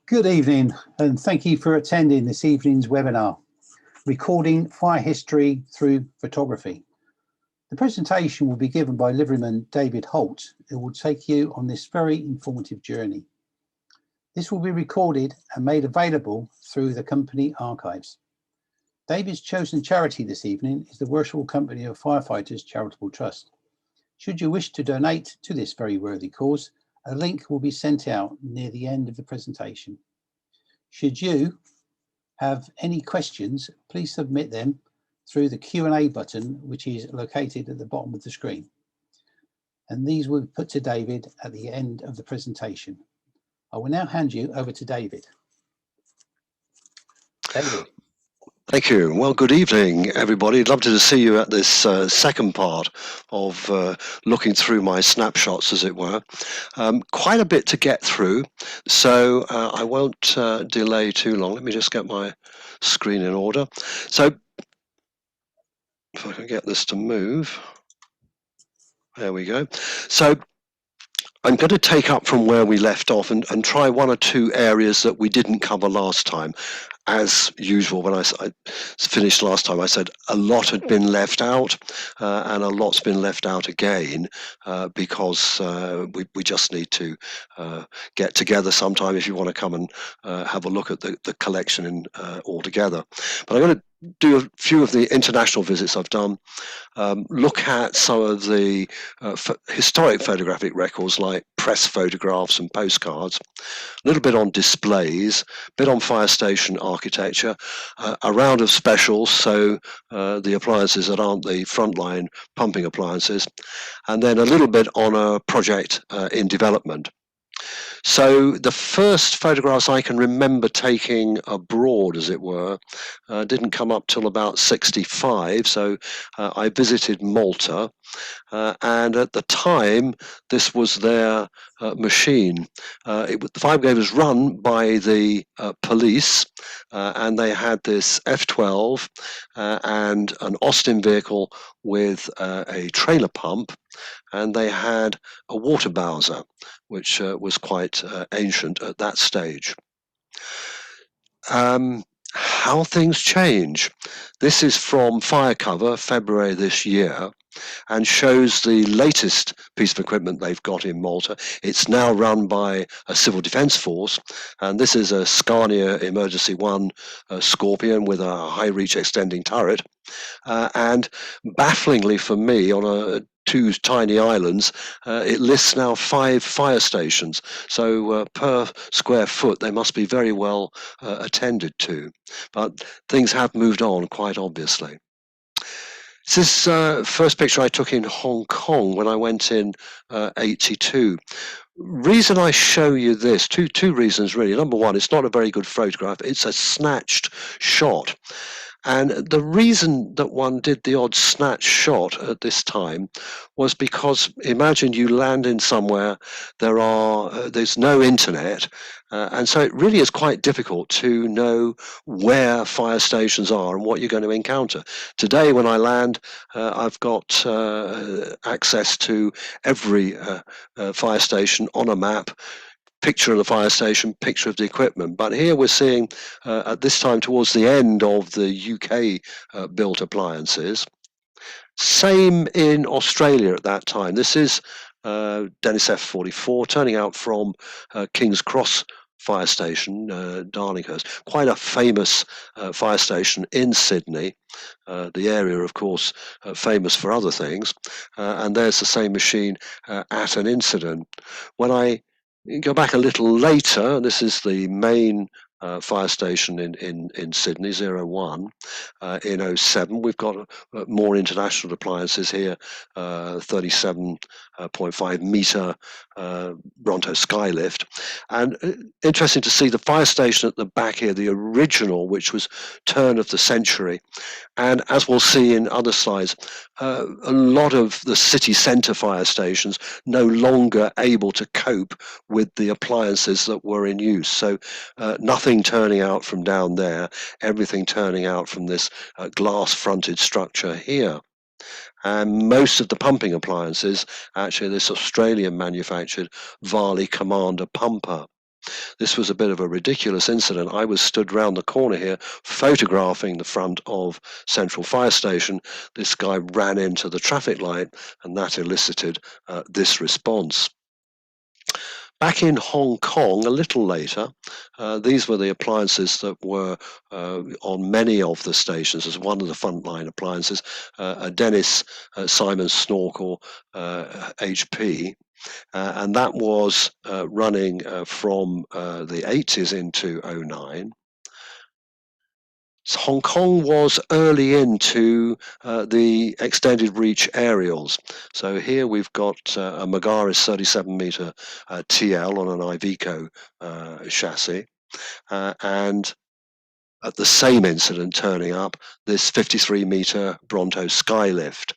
Good evening, and thank you for attending this evening's webinar, Recording Fire History Through Photography. The presentation will be given by Liveryman David Holt, who will take you on this very informative journey. This will be recorded and made available through the company archives. David's chosen charity this evening is the Worshipful Company of Firefighters Charitable Trust. Should you wish to donate to this very worthy cause, a link will be sent out near the end of the presentation. Should you have any questions, please submit them through the Q&A button, which is located at the bottom of the screen. And these will be put to David at the end of the presentation. I will now hand you over to David. David. Thank you. Well, good evening, everybody. I'd love to see you at this second part of looking through my snapshots, as it were. Quite a bit to get through, so I won't delay too long. Let me just get my screen in order. So, if I can get this to move. There we go. So, I'm going to take up from where we left off and try one or two areas that we didn't cover last time. As usual, when I finished last time, I said a lot had been left out and a lot's been left out again because we just need to get together sometime if you want to come and have a look at the collection all together. But I'm going to do a few of the international visits I've done, look at some of the historic photographic records like press photographs and postcards, a little bit on displays, a bit on fire station architecture, a round of specials, so the appliances that aren't the frontline pumping appliances, and then a little bit on a project in development. So the first photographs I can remember taking abroad, as it were, didn't come up till about 65. So I visited Malta, and at the time, this was their machine. The fire brigade was run by the police, and they had this F12 and an Austin vehicle with a trailer pump, and they had a water bowser, which was quite ancient at that stage. How things change. This is from Fire Cover, February this year, and shows the latest piece of equipment they've got in Malta. It's now run by a civil defence force, and this is a Scania Emergency 1 Scorpion with a high reach extending turret. And bafflingly for me, on two tiny islands, it lists now 5 fire stations. So per square foot, they must be very well attended to. But things have moved on, quite obviously. This is first picture I took in Hong Kong when I went in 82. Reason I show you this, two reasons really. Number one, it's not a very good photograph. It's a snatched shot. And the reason that one did the odd snatch shot at this time was because imagine you land in somewhere, there's no internet, and so it really is quite difficult to know where fire stations are and what you're going to encounter. Today when I land, I've got access to every fire station on a map, picture of the fire station, picture of the equipment. But here we're seeing at this time towards the end of the UK built appliances. Same in Australia at that time. This is Dennis F44 turning out from King's Cross fire station, Darlinghurst, quite a famous fire station in Sydney. The area, of course, famous for other things. And there's the same machine at an incident. When I go back a little later, this is the main fire station in Sydney, 01. In 07, we've got more international appliances here, 37.5 metre Bronto Skylift. And interesting to see the fire station at the back here, the original, which was turn of the century. And as we'll see in other slides, a lot of the city centre fire stations no longer able to cope with the appliances that were in use. So nothing turning out from down there, everything turning out from this glass-fronted structure here. And most of the pumping appliances, actually this Australian manufactured Varley Commander pumper. This was a bit of a ridiculous incident. I was stood round the corner here photographing the front of Central Fire Station. This guy ran into the traffic light, and that elicited this response. Back in Hong Kong, a little later, these were the appliances that were on many of the stations as one of the frontline appliances, a Dennis Simon Snorkel HP. And that was running from the 80s into 09. So Hong Kong was early into the extended reach aerials. So here we've got a Magirus 37-meter TL on an Iveco chassis, and at the same incident turning up, this 53-meter Bronto Skylift.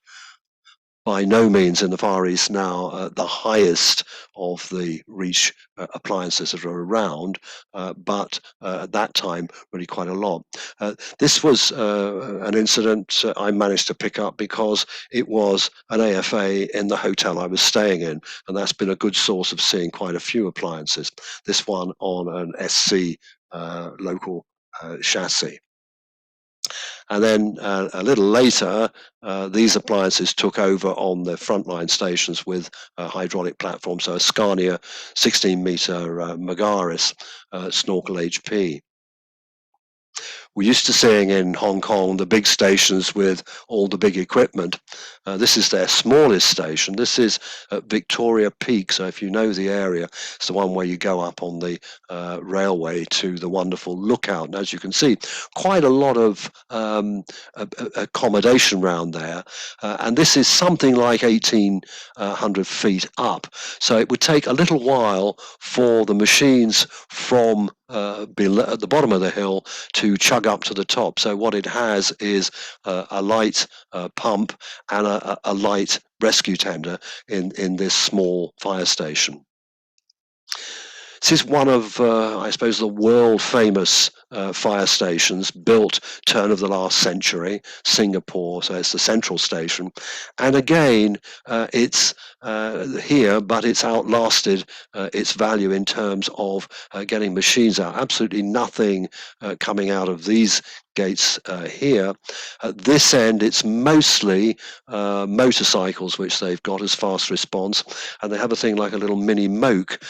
By no means in the Far East now the highest of the reach appliances that are around, but at that time really quite a lot. This was an incident I managed to pick up because it was an AFA in the hotel I was staying in, and that's been a good source of seeing quite a few appliances. This one on an SC local chassis. And then a little later, these appliances took over on the frontline stations with hydraulic platforms, so a Scania 16-meter Magirus Snorkel HP. We're used to seeing in Hong Kong the big stations with all the big equipment. This is their smallest station. This is at Victoria Peak, so if you know the area, it's the one where you go up on the railway to the wonderful lookout. And as you can see, quite a lot of accommodation around there. And this is something like 1,800 feet up. So it would take a little while for the machines from below, at the bottom of the hill, to chug up to the top. So what it has is a light pump and a light rescue tender in this small fire station. This is one of, I suppose, the world-famous fire stations built turn of the last century, Singapore, so it's the central station. And again, it's here, but it's outlasted its value in terms of getting machines out. Absolutely nothing coming out of these gates here. At this end, it's mostly motorcycles which they've got as fast response, and they have a thing like a little mini moke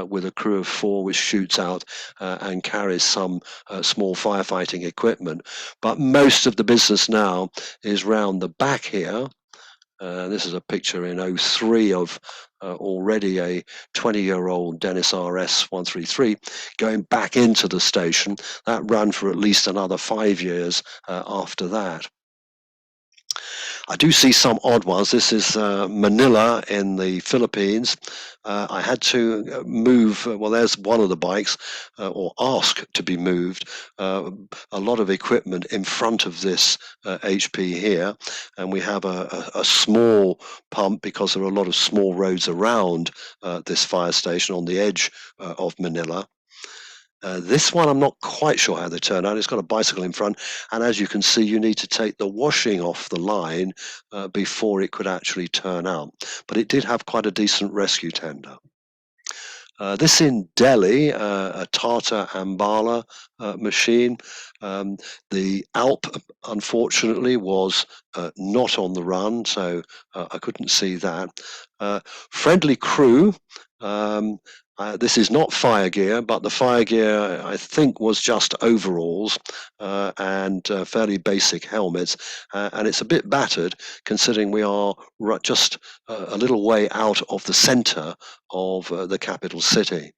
with a crew of 4 which shoots out and carries some small firefighting equipment. But most of the business now is round the back here. This is a picture in 03 of already a 20-year-old Dennis RS 133 going back into the station. That ran for at least another 5 years after that. I do see some odd ones. This is Manila in the Philippines. I had to move, well, there's one of the bikes, or ask to be moved, a lot of equipment in front of this HP here. And we have a small pump because there are a lot of small roads around this fire station on the edge of Manila. This one, I'm not quite sure how they turn out. It's got a bicycle in front, and as you can see, you need to take the washing off the line before it could actually turn out. But it did have quite a decent rescue tender. This in Delhi, a Tata Ambala machine. The ALP, unfortunately, was not on the run, so I couldn't see that. Friendly crew. This is not fire gear, but the fire gear, I think, was just overalls and fairly basic helmets. And it's a bit battered, considering we are just a little way out of the center of the capital city.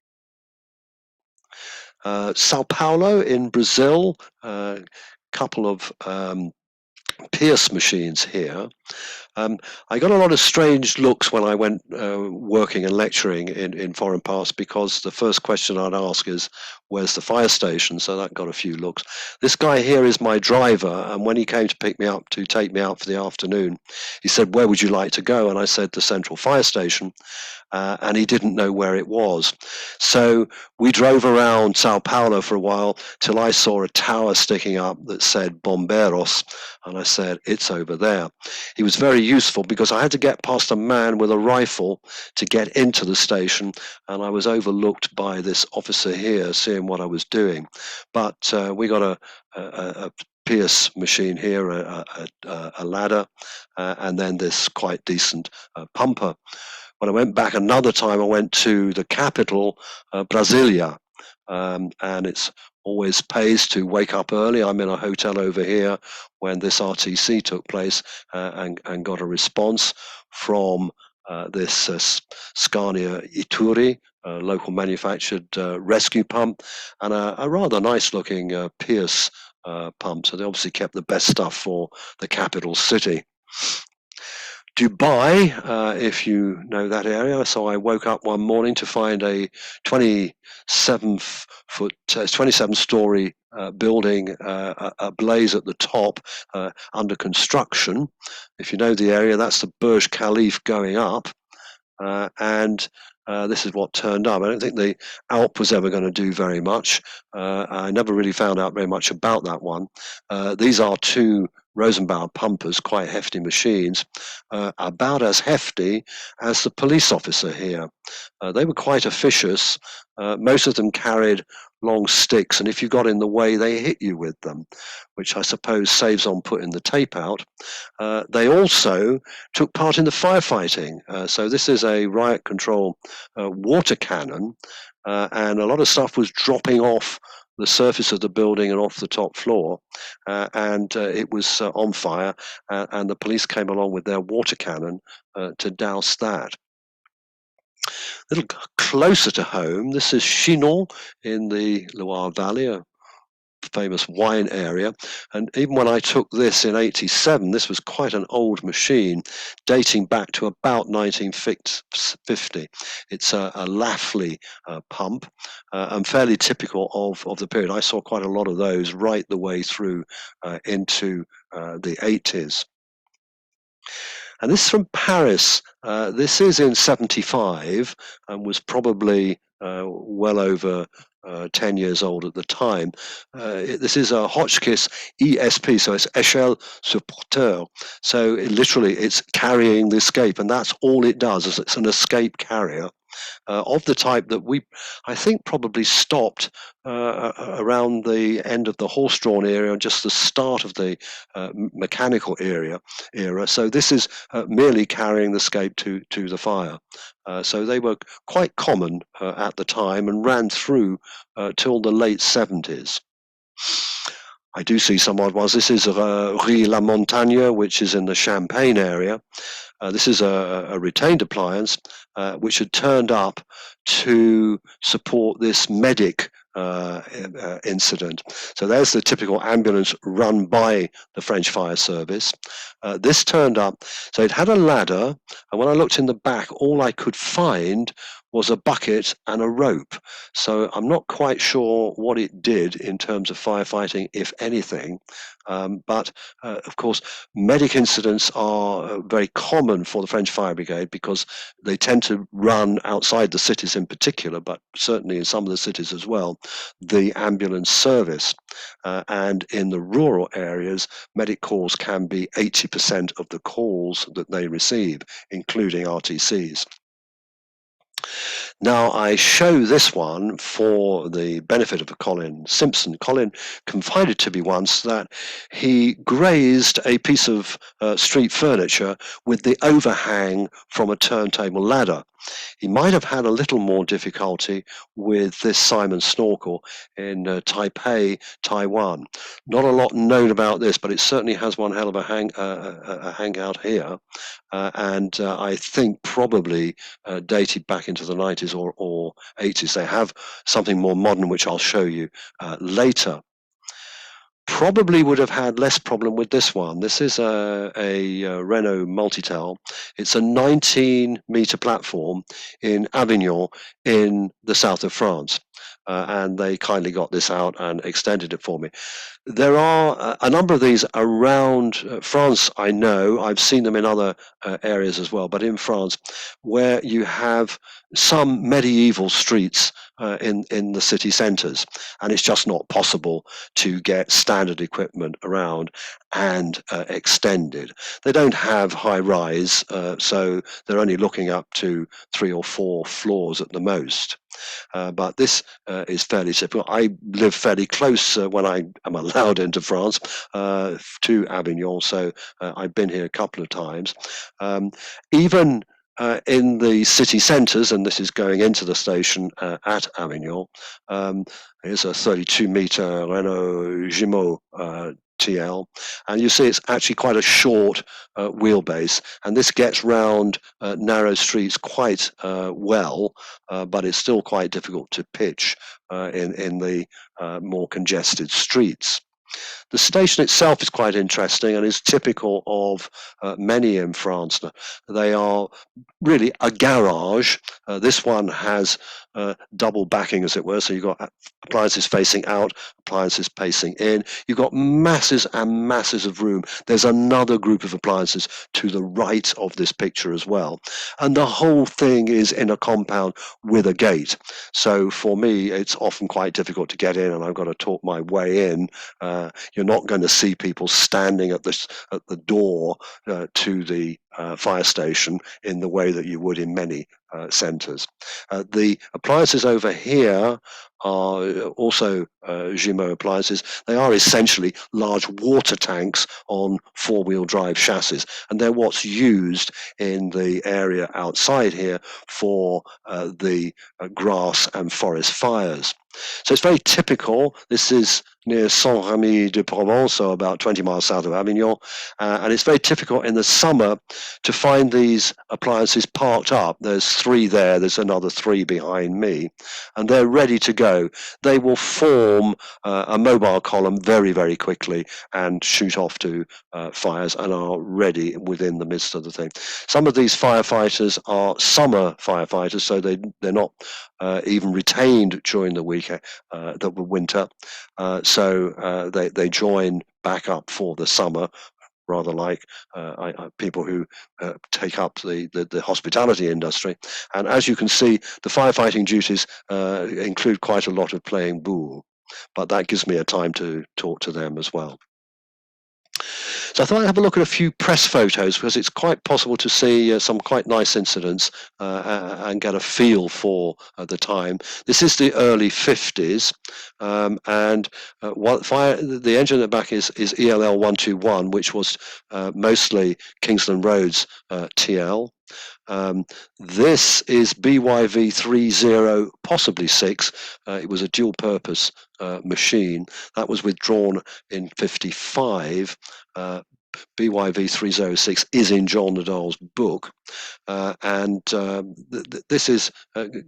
Sao Paulo in Brazil, a couple of Pierce machines here. I got a lot of strange looks when I went working and lecturing in foreign parts, because the first question I'd ask is, where's the fire station? So that got a few looks. This guy here is my driver, and when he came to pick me up to take me out for the afternoon, he said, where would you like to go? And I said, the Central Fire Station. And he didn't know where it was. So we drove around Sao Paulo for a while till I saw a tower sticking up that said Bomberos. And I said, it's over there. He was very useful because I had to get past a man with a rifle to get into the station, and I was overlooked by this officer here seeing what I was doing. But we got a Pierce machine here, a ladder, and then this quite decent pumper. When I went back another time, I went to the capital, Brasilia, and it's always pays to wake up early. I'm in a hotel over here when this RTC took place, and got a response from this Scania Ituri, local manufactured rescue pump, and a rather nice looking Pierce pump. So they obviously kept the best stuff for the capital city. Dubai, if you know that area. So I woke up one morning to find a 27-story building ablaze at the top, under construction. If you know the area, that's the Burj Khalifa going up, and this is what turned up. I don't think the ALP was ever going to do very much. I never really found out very much about that one. These are two Rosenbauer pumpers, quite hefty machines, about as hefty as the police officer here. They were quite officious. Most of them carried long sticks, and if you got in the way, they hit you with them, which I suppose saves on putting the tape out. They also took part in the firefighting. So this is a riot control water cannon, and a lot of stuff was dropping off the surface of the building and off the top floor, and it was on fire, and the police came along with their water cannon to douse that. A little closer to home, this is Chinon in the Loire Valley, a famous wine area. And even when I took this in '87, this was quite an old machine, dating back to about 1950. It's a Lafley pump, and fairly typical of the period. I saw quite a lot of those right the way through into the '80s. And this is from Paris. This is in '75 and was probably well over 10 years old at the time. This is a Hotchkiss ESP, so it's Échelle Supporteur. So literally it's carrying the escape, and that's all it does. Is it's an escape carrier. Of the type that I think probably stopped around the end of the horse-drawn era and just the start of the mechanical era. So this is merely carrying the escape to the fire. So they were quite common at the time and ran through till the late 70s. I do see some odd ones. This is Rilly-La-Montangne, which is in the Champagne area. This is a retained appliance which had turned up to support this medic incident. So there's the typical ambulance run by the French fire service. This turned up, so it had a ladder, and when I looked in the back, all I could find was a bucket and a rope. So I'm not quite sure what it did in terms of firefighting, if anything. But of course, medic incidents are very common for the French Fire Brigade because they tend to run outside the cities in particular, but certainly in some of the cities as well, the ambulance service. And in the rural areas, medic calls can be 80% of the calls that they receive, including RTCs. Now, I show this one for the benefit of Colin Simpson. Colin confided to me once that he grazed a piece of street furniture with the overhang from a turntable ladder. He might have had a little more difficulty with this Simon snorkel in Taipei, Taiwan. Not a lot known about this, but it certainly has one hell of a hangout here, and I think probably dated back into the 90s or 80s. They have something more modern, which I'll show you later. Probably would have had less problem with this one. This is a Renault Multitel. It's a 19-meter platform in Avignon in the south of France. And they kindly got this out and extended it for me. There are a number of these around France. I know I've seen them in other areas as well, but in France, where you have some medieval streets in the city centres, and it's just not possible to get standard equipment around and extended. They don't have high rise, so they're only looking up to 3 or 4 floors at the most. But this is fairly typical. I live fairly close when I am allowed into France to Avignon, so I've been here a couple of times. Even in the city centres, and this is going into the station at Avignon, here's a 32-metre Renault Jumeau TL, and you see it's actually quite a short wheelbase, and this gets round narrow streets quite well, but it's still quite difficult to pitch in the more congested streets. The station itself is quite interesting and is typical of many in France. They are really a garage. This one has double backing, as it were, so you've got appliances facing out, appliances facing in. You've got masses and masses of room. There's another group of appliances to the right of this picture as well. And the whole thing is in a compound with a gate. So for me, it's often quite difficult to get in, and I've got to talk my way in. You're not going to see people standing at the door to the fire station in the way that you would in many centres. The appliances over here are also Jumeau appliances. They are essentially large water tanks on 4-wheel drive chassis, and they're what's used in the area outside here for the grass and forest fires. So it's very typical. This is near Saint-Remy de Provence, so about 20 miles south of Avignon, and it's very typical in the summer to find these appliances parked up. There's 3 there, there's another 3 behind me, and they're ready to go. They will form a mobile column very, very quickly and shoot off to fires and are ready within the midst of the thing. Some of these firefighters are summer firefighters, so they're not even retained during the week, the winter. So they join back up for the summer, rather like people who take up the hospitality industry. And as you can see, the firefighting duties include quite a lot of playing boule, but that gives me a time to talk to them as well. So I thought I'd have a look at a few press photos, because it's quite possible to see some quite nice incidents and get a feel for the time. This is the early 50s, and the engine at the back is ELL 121, which was mostly Kingsland Roads TL. This is BYV 30, possibly 6. It was a dual purpose machine that was withdrawn in 55. BYV 306 is in John Nadal's book, and this is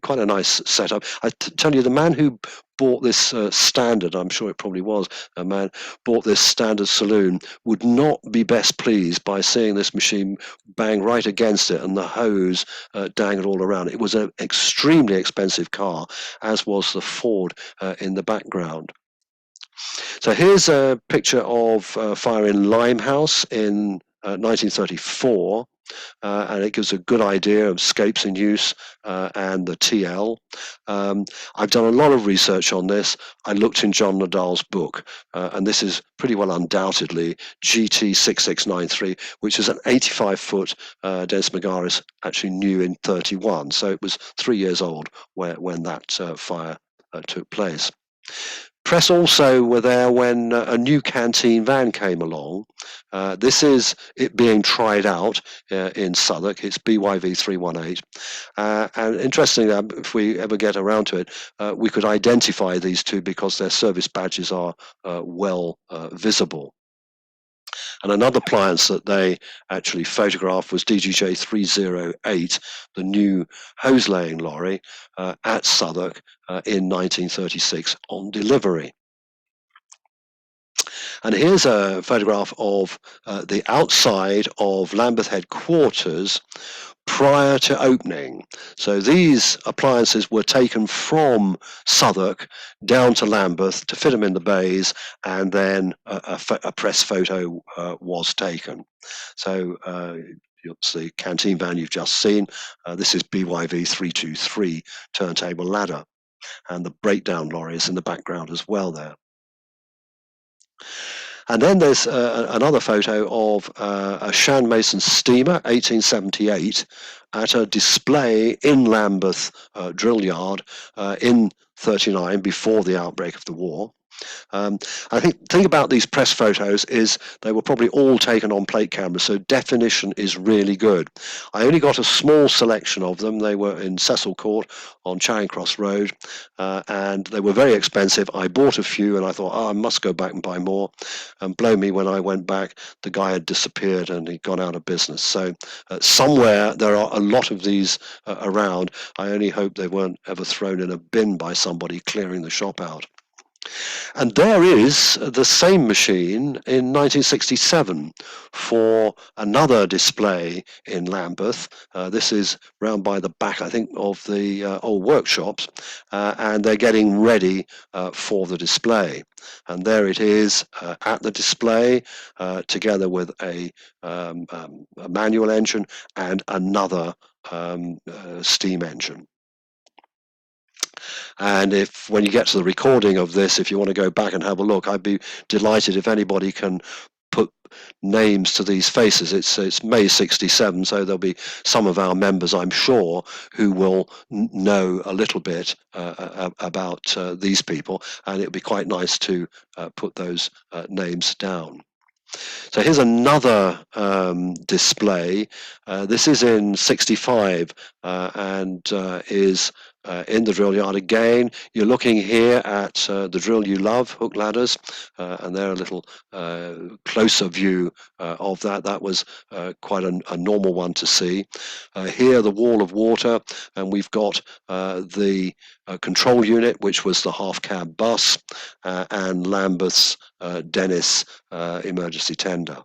quite a nice setup. I tell you, the man who bought this standard, I'm sure it probably was a man, bought this standard saloon, would not be best pleased by seeing this machine bang right against it and the hose dangled all around. It was an extremely expensive car, as was the Ford in the background. So here's a picture of fire in Limehouse in 1934, and it gives a good idea of scapes in use and the TL. I've done a lot of research on this. I looked in John Nadal's book, and this is pretty well undoubtedly GT6693, which is an 85-foot Dennis Magirus, actually new in 31. So it was 3 years old when that fire took place. Press also were there when a new canteen van came along. This is it being tried out in Southwark. It's BYV 318. And interestingly, if we ever get around to it, we could identify these two because their service badges are well visible. And another appliance that they actually photographed was DGJ 308, the new hose laying lorry at Southwark in 1936 on delivery. And here's a photograph of the outside of Lambeth headquarters prior to opening. So these appliances were taken from Southwark down to Lambeth to fit them in the bays, and then a press photo was taken. So it's the canteen van you've just seen. This is BYV 323 turntable ladder, and the breakdown lorry is in the background as well there. And then there's another photo of a Shan Mason steamer, 1878, at a display in Lambeth drill yard in 39, before the outbreak of the war. I think the thing about these press photos is they were probably all taken on plate cameras, so definition is really good. I only got a small selection of them. They were in Cecil Court on Charing Cross Road, and they were very expensive. I bought a few and I thought, oh, I must go back and buy more. And blow me, when I went back, the guy had disappeared and he'd gone out of business. So somewhere there are a lot of these around. I only hope they weren't ever thrown in a bin by somebody clearing the shop out. And there is the same machine in 1967 for another display in Lambeth. This is round by the back, I think, of the old workshops, and they're getting ready for the display. And there it is at the display, together with a manual engine and another steam engine. And if, when you get to the recording of this, if you want to go back and have a look, I'd be delighted if anybody can put names to these faces. It's May 67, so there'll be some of our members, I'm sure, who will know a little bit about these people, and it would be quite nice to put those names down. So here's another display. This is in 65 and is in the drill yard again. You're looking here at the drill you love, hook ladders, and they're a little closer view of that. That was quite a normal one to see. Here, the wall of water, and we've got the control unit, which was the half cab bus, and Lambeth's Dennis emergency tender.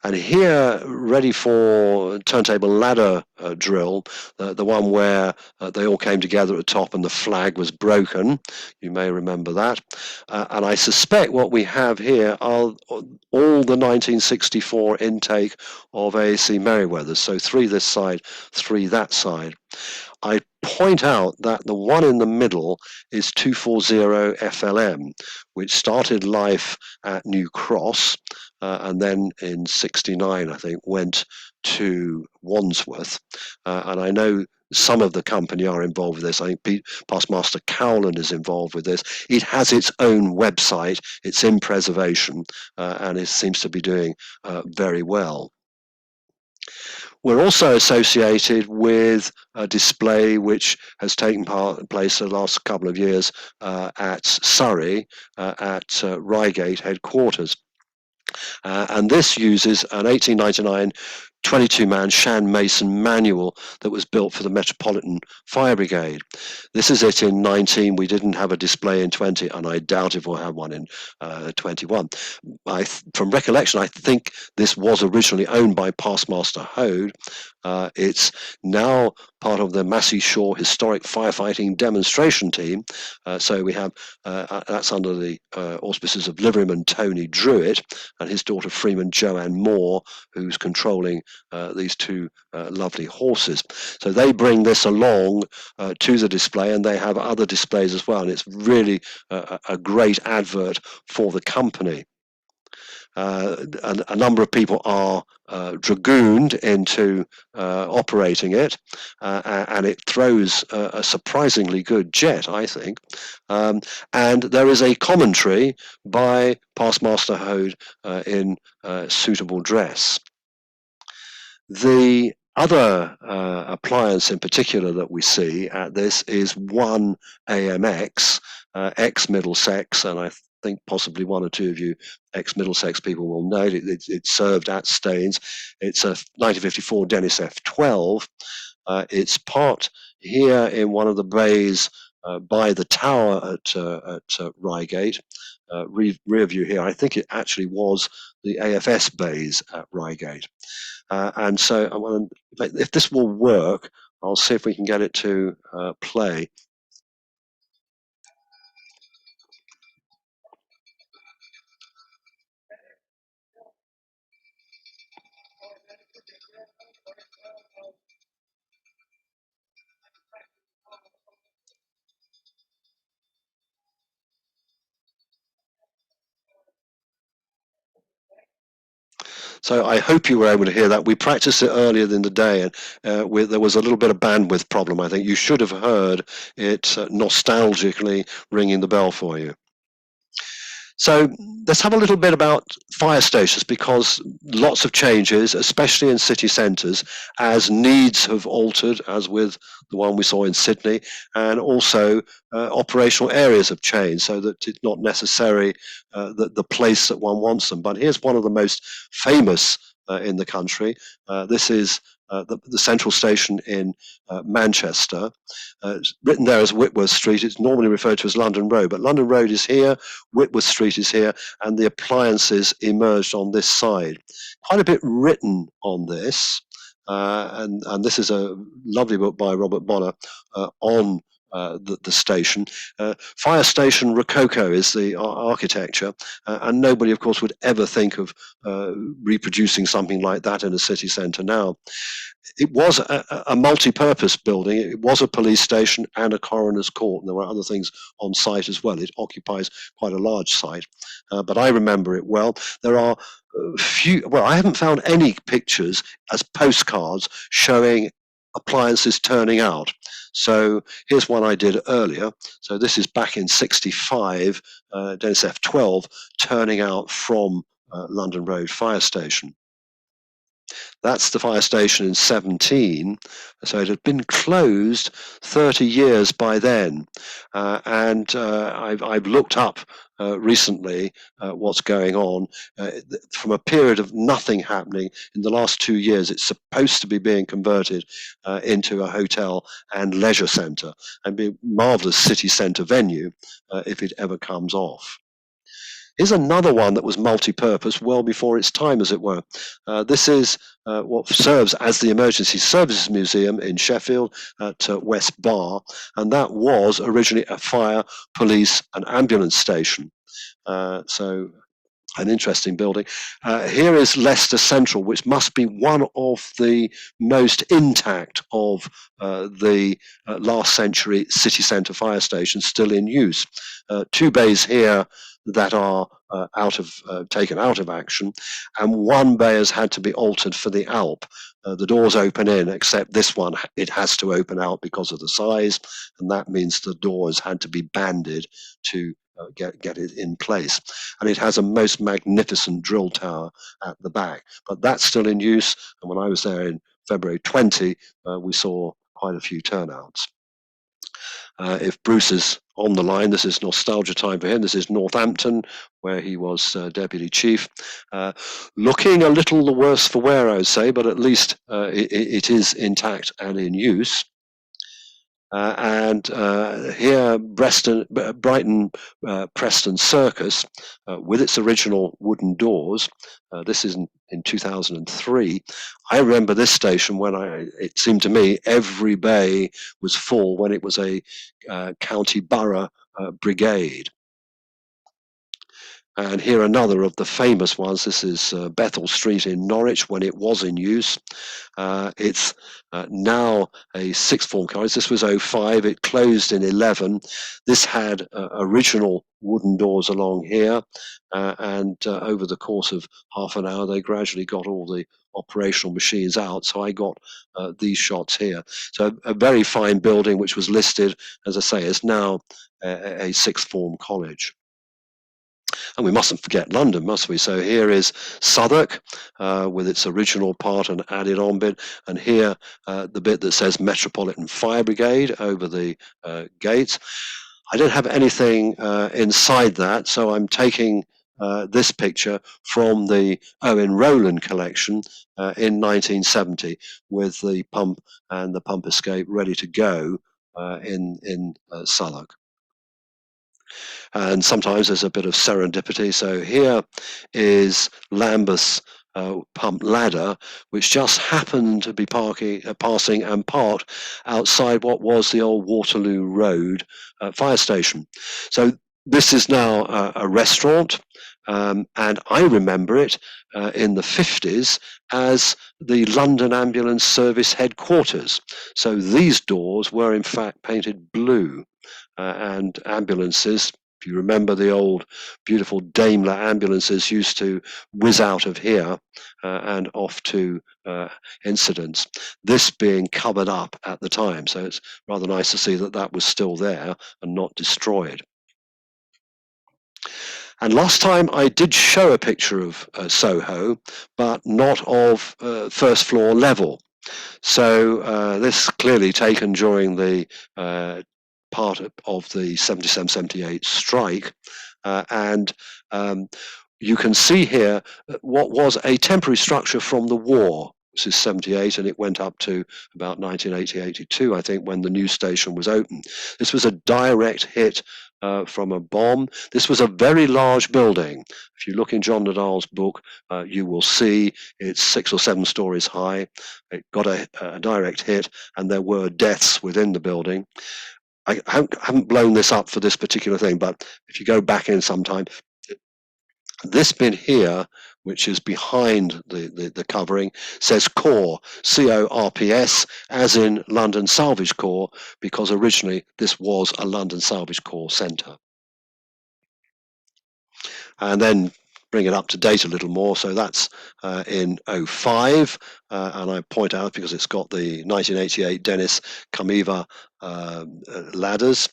And here, ready for turntable ladder drill, the one where they all came together at the top and the flag was broken. You may remember that. And I suspect what we have here are all the 1964 intake of AAC Merryweather. So 3 this side, 3 that side. I point out that the one in the middle is 240 FLM, which started life at New Cross, and then in 69, I think, went to Wandsworth. And I know some of the company are involved with this. I think Pastmaster Cowland is involved with this. It has its own website. It's in preservation, and it seems to be doing very well. We're also associated with a display which has taken place the last couple of years at Surrey, at Reigate headquarters. And this uses an 1899 22-man Shan Mason manual that was built for the Metropolitan Fire Brigade. This is it in 19. We didn't have a display in 20, and I doubt if we'll have one in 21. From recollection, I think this was originally owned by Pastmaster Hode. It's now part of the Massey Shore Historic Firefighting Demonstration Team. So we have, that's under the auspices of Liveryman Tony Druitt and his daughter Freeman Joanne Moore, who's controlling these 2 lovely horses. So they bring this along to the display, and they have other displays as well, and it's really a great advert for the company. A number of people are dragooned into operating it, and it throws a surprisingly good jet, I think. And there is a commentary by Pastmaster Hode in suitable dress. The other appliance in particular that we see at this is one AMX, ex-Middlesex, and I think possibly 1 or 2 of you ex-Middlesex people will know it. It served at Staines. It's a 1954 Dennis F12. It's parked here in one of the bays by the tower at Reigate. Rear view here, I think it actually was the AFS bays at Reigate. And so if this will work, I'll see if we can get it to play. So I hope you were able to hear that. We practiced it earlier in the day, and there was a little bit of bandwidth problem. I think you should have heard it nostalgically ringing the bell for you. So let's have a little bit about fire stations, because lots of changes, especially in city centres, as needs have altered, as with the one we saw in Sydney, and also operational areas have changed, so that it's not necessarily the place that one wants them. But here's one of the most famous in the country. This is the central station in Manchester. It's written there as Whitworth Street. It's normally referred to as London Road, but London Road is here, Whitworth Street is here, and the appliances emerged on this side. Quite a bit written on this, and this is a lovely book by Robert Bonner on the station. Fire Station Rococo is the architecture, and nobody, of course, would ever think of reproducing something like that in a city centre now. It was a multi-purpose building. It was a police station and a coroner's court, and there were other things on site as well. It occupies quite a large site, but I remember it well. There are I haven't found any pictures as postcards showing appliances turning out. So here's one I did earlier. So this is back in '65, Dennis F12 turning out from London Road Fire Station. That's the fire station in 17, so it had been closed 30 years by then. I've looked up recently what's going on. From a period of nothing happening, in the last 2 years, it's supposed to be being converted into a hotel and leisure centre, and be a marvellous city centre venue if it ever comes off. Here's another one that was multi-purpose well before its time, as it were. This is what serves as the Emergency Services Museum in Sheffield at West Bar, and that was originally a fire, police and ambulance station. So an interesting building. Here is Leicester Central, which must be one of the most intact of the last century city centre fire stations still in use. 2 bays here that are taken out of action, and 1 bay has had to be altered for the ALP. The doors open in, except this one, it has to open out because of the size, and that means the doors had to be banded to get it in place. And it has a most magnificent drill tower at the back, but that's still in use. And when I was there in February 20, we saw quite a few turnouts. If Bruce is on the line, this is nostalgia time for him. This is Northampton, where he was deputy chief. Looking a little the worse for wear, I would say, but at least it is intact and in use. Here, Brighton Preston Circus, with its original wooden doors. This is in 2003. I remember this station when it seemed to me every bay was full when it was a county borough brigade. And here another of the famous ones. This is Bethel Street in Norwich when it was in use. It's now a sixth form college. This was 05. It closed in 11. This had original wooden doors along here. Over the course of half an hour, they gradually got all the operational machines out. So I got these shots here. So a very fine building, which was listed, as I say, as now a sixth form college. And we mustn't forget London, must we? So here is Southwark with its original part and added on bit. And here, the bit that says Metropolitan Fire Brigade over the gates. I don't have anything inside that, so I'm taking this picture from the Owen Rowland collection in 1970 with the pump and the pump escape ready to go in Southwark. And sometimes there's a bit of serendipity. So here is Lambeth's pump ladder, which just happened to be passing and parked outside what was the old Waterloo Road fire station. So this is now a restaurant, and I remember it in the 50s as the London Ambulance Service headquarters. So these doors were in fact painted blue, and ambulances, if you remember, the old beautiful Daimler ambulances used to whiz out of here and off to incidents, this being covered up at the time. So it's rather nice to see that that was still there and not destroyed. And last time I did show a picture of Soho, but not of first floor level. So this clearly taken during the part of the 77-78 strike, and you can see here what was a temporary structure from the war. This is 78, and it went up to about 1980-82, I think, when the new station was open. This was a direct hit from a bomb. This was a very large building. If you look in John Nadal's book, you will see it's 6 or 7 stories high. It got a direct hit, and there were deaths within the building. I haven't blown this up for this particular thing, but if you go back in sometime, this bit here, which is behind the covering, says Corps, CORPS, as in London Salvage Corps, because originally this was a London Salvage Corps centre. And then bring it up to date a little more. So that's in 05, and I point out because it's got the 1988 Dennis Kameva ladders,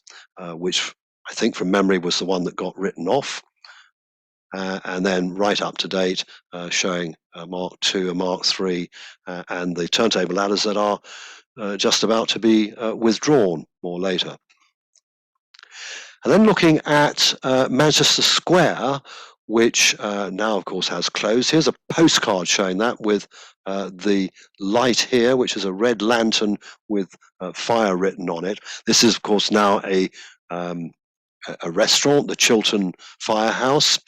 which I think from memory was the one that got written off. And then right up to date, showing a Mark II, a Mark III, and the turntable ladders that are just about to be withdrawn more later. And then looking at Manchester Square, which now, of course, has closed. Here's a postcard showing that with the light here, which is a red lantern with fire written on it. This is, of course, now a restaurant, the Chiltern Firehouse.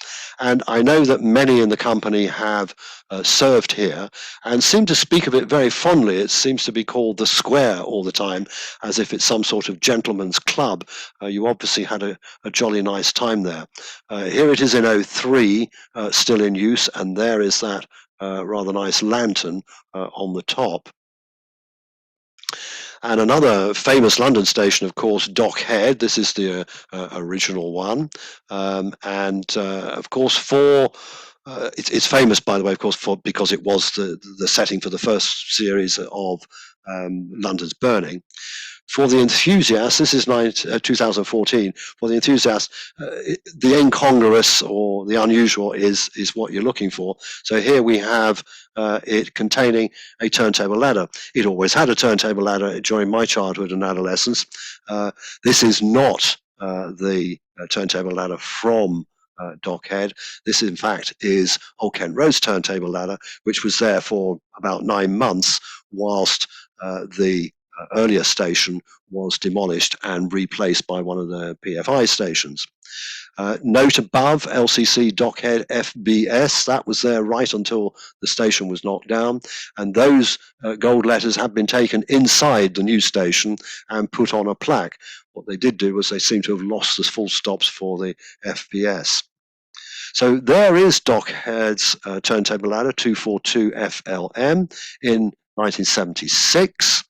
And I know that many in the company have served here and seem to speak of it very fondly. It seems to be called the Square all the time, as if it's some sort of gentleman's club. You obviously had a jolly nice time there. Here it is in 03, still in use, and there is that rather nice lantern on the top. And another famous London station, of course, Dockhead. This is the original one. And of course, it's famous, by the way, of course, because it was the setting for the first series of London's Burning. For the enthusiasts, this is 2014, for the enthusiasts, the incongruous or the unusual is what you're looking for. So here we have it containing a turntable ladder. It always had a turntable ladder during my childhood and adolescence. This is not the turntable ladder from Dockhead. This, in fact, is Old Kent Road's turntable ladder, which was there for about 9 months whilst the earlier station was demolished and replaced by one of the PFI stations. Note above, LCC Dockhead FBS, that was there right until the station was knocked down, and those gold letters have been taken inside the new station and put on a plaque. What they did do was they seem to have lost the full stops for the FBS. So there is Dockhead's turntable ladder 242 FLM in 1976.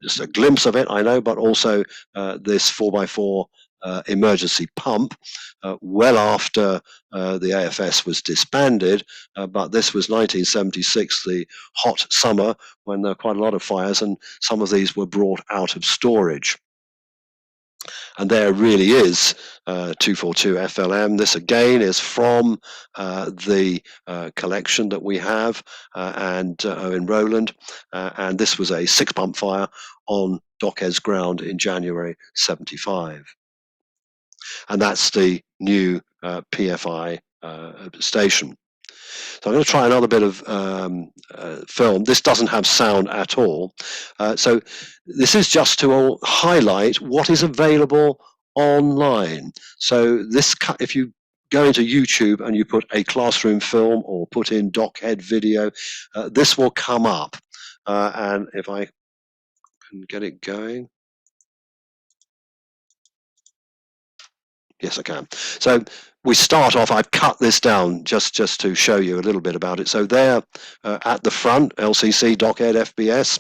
Just a glimpse of it, I know, but also this 4x4 emergency pump well after the AFS was disbanded, but this was 1976, the hot summer when there were quite a lot of fires, and some of these were brought out of storage. And there really is 242 FLM. This again is from the collection that we have and in Rowland. And this was a 6-pump fire on Dockhead's ground in January 75. And that's the new PFI station. So I'm going to try another bit of film. This doesn't have sound at all. So this is just to highlight what is available online. So this, if you go into YouTube and you put a classroom film or put in Dockhead video, this will come up. And if I can get it going. Yes, I can. So we start off, I've cut this down just to show you a little bit about it. So there at the front, LCC, Dockhead, FBS,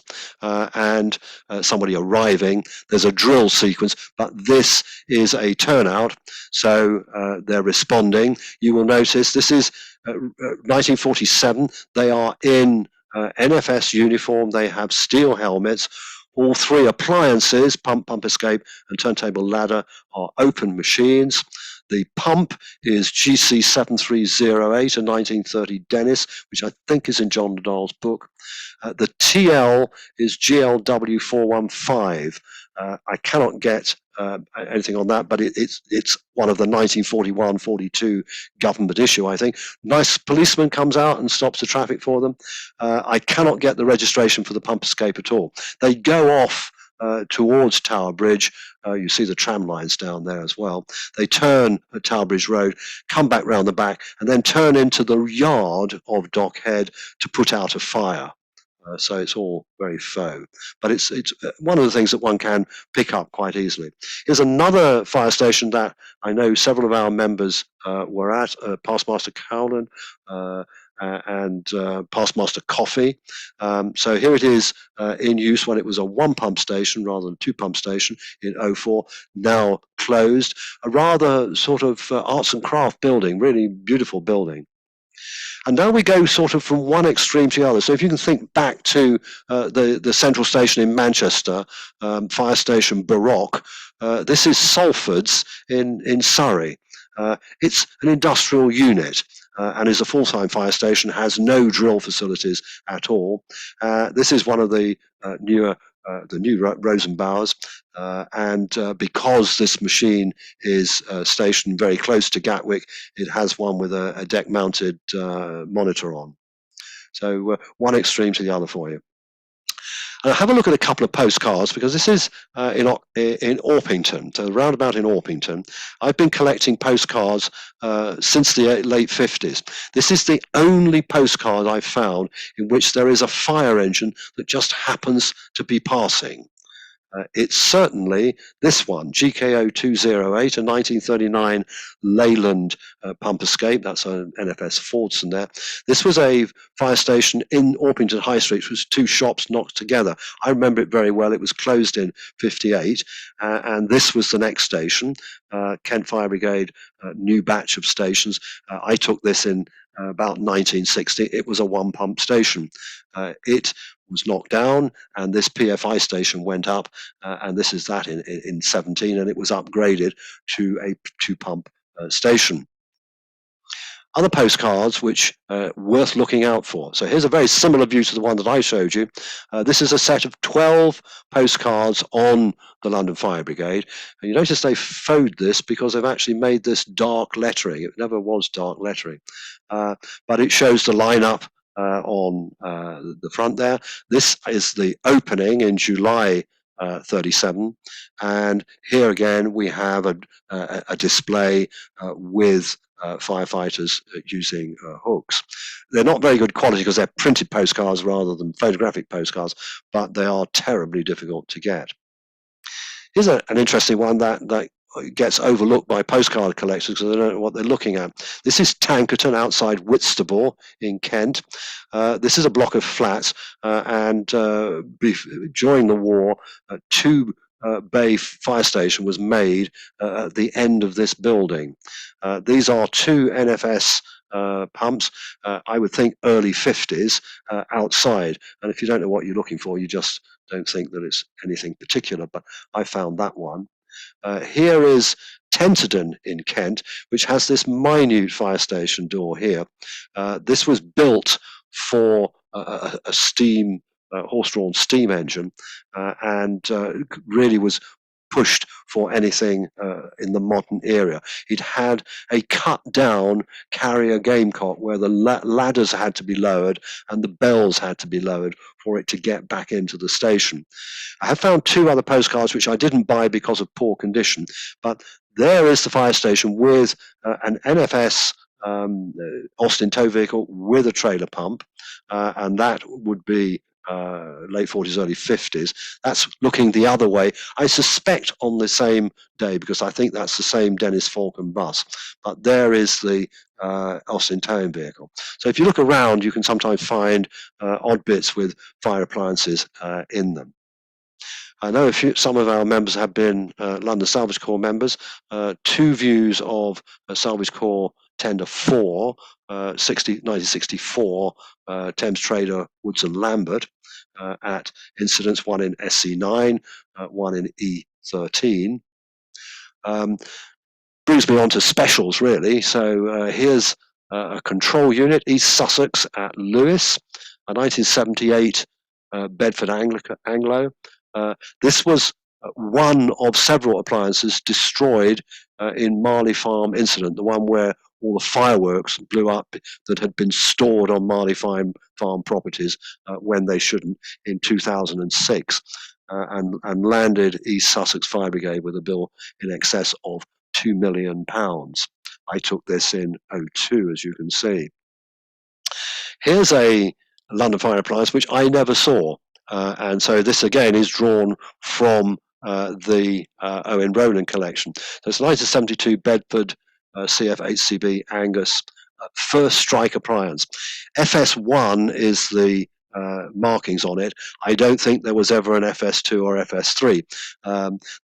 and somebody arriving. There's a drill sequence, but this is a turnout. So they're responding. You will notice this is 1947. They are in NFS uniform. They have steel helmets. All three appliances, pump, pump escape, and turntable ladder, are open machines. The pump is GC7308, a 1930 Dennis, which I think is in John Nadal's book. The TL is GLW415. I cannot get anything on that, but it's one of the 1941-42 government issue, I think. Nice policeman comes out and stops the traffic for them. I cannot get the registration for the pump escape at all. They go off towards Tower Bridge. You see the tram lines down there as well. They turn at Tower Bridge Road, come back round the back, and then turn into the yard of Dockhead to put out a fire. So it's all very faux, but it's one of the things that one can pick up quite easily. Here's another fire station that I know several of our members were at, Pastmaster Cowland and Pastmaster Coffee. So here it is in use when it was a one pump station rather than two pump station in 04, now closed. A rather sort of arts and craft building, really beautiful building. And now we go sort of from one extreme to the other. So if you can think back to the central station in Manchester, fire station Baroque, this is Salford's in Surrey. It's an industrial unit and is a full-time fire station, has no drill facilities at all. This is one of the new Rosenbauers, and because this machine is stationed very close to Gatwick, it has one with a deck-mounted monitor on. So one extreme to the other for you. Have a look at a couple of postcards, because this is in Orpington, so roundabout in Orpington. I've been collecting postcards since the late 50s. This is the only postcard I've found in which there is a fire engine that just happens to be passing. It's certainly this one, GKO 208, a 1939 Leyland pump escape. That's an NFS Fordson there. This was a fire station in Orpington High Street, which was two shops knocked together. I remember it very well. It was closed in 58, and this was the next station, Kent Fire Brigade, new batch of stations. I took this in about 1960. It was a one pump station. It was knocked down, and this PFI station went up, and this is that in 17, and it was upgraded to a two pump station. Other postcards which worth looking out for. So here's a very similar view to the one that I showed you. This is a set of 12 postcards on the London Fire Brigade. And you notice they faux this because they've actually made this dark lettering. It never was dark lettering, but it shows the lineup on the front there. This is the opening in July 37, and here again we have a display with firefighters using hooks. They're not very good quality because they're printed postcards rather than photographic postcards, but they are terribly difficult to get. Here's an interesting one that gets overlooked by postcard collectors because they don't know what they're looking at. This is Tankerton outside Whitstable in Kent. This is a block of flats, and during the war, two bay fire station was made at the end of this building. These are two NFS pumps, I would think early 50s, outside. And if you don't know what you're looking for, you just don't think that it's anything particular, but I found that one. Here is Tenterden in Kent, which has this minute fire station door here. This was built for a steam horse-drawn steam engine, and really was pushed for anything in the modern era. It had a cut down carrier gamecock where the ladders had to be lowered and the bells had to be lowered for it to get back into the station. I have found 2 other postcards which I didn't buy because of poor condition, but there is the fire station with an NFS Austin tow vehicle with a trailer pump, and that would be late 40s, early 50s. That's looking the other way. I suspect on the same day, because I think that's the same Dennis Falcon bus, but there is the Austin towing vehicle. So if you look around, you can sometimes find odd bits with fire appliances in them. I know some of our members have been London Salvage Corps members. 2 views of Salvage Corps Tender 4, 1964, Thames Trader Woodson Lambert at incidents, one in SC9, one in E13. Brings me on to specials, really. So here's a control unit, East Sussex at Lewes, a 1978 Bedford Anglo. This was one of several appliances destroyed in Marley Farm incident, the one where all the fireworks blew up that had been stored on Marley Farm properties when they shouldn't, in 2006, and landed East Sussex Fire Brigade with a bill in excess of £2 million. I took this in 2002, as you can see. Here's a London fire appliance which I never saw. And so this again is drawn from the Owen Rowland collection. So it's a 1972 Bedford CF8CB Angus first strike appliance. FS1 is the markings on it. I don't think there was ever an FS2 or FS3.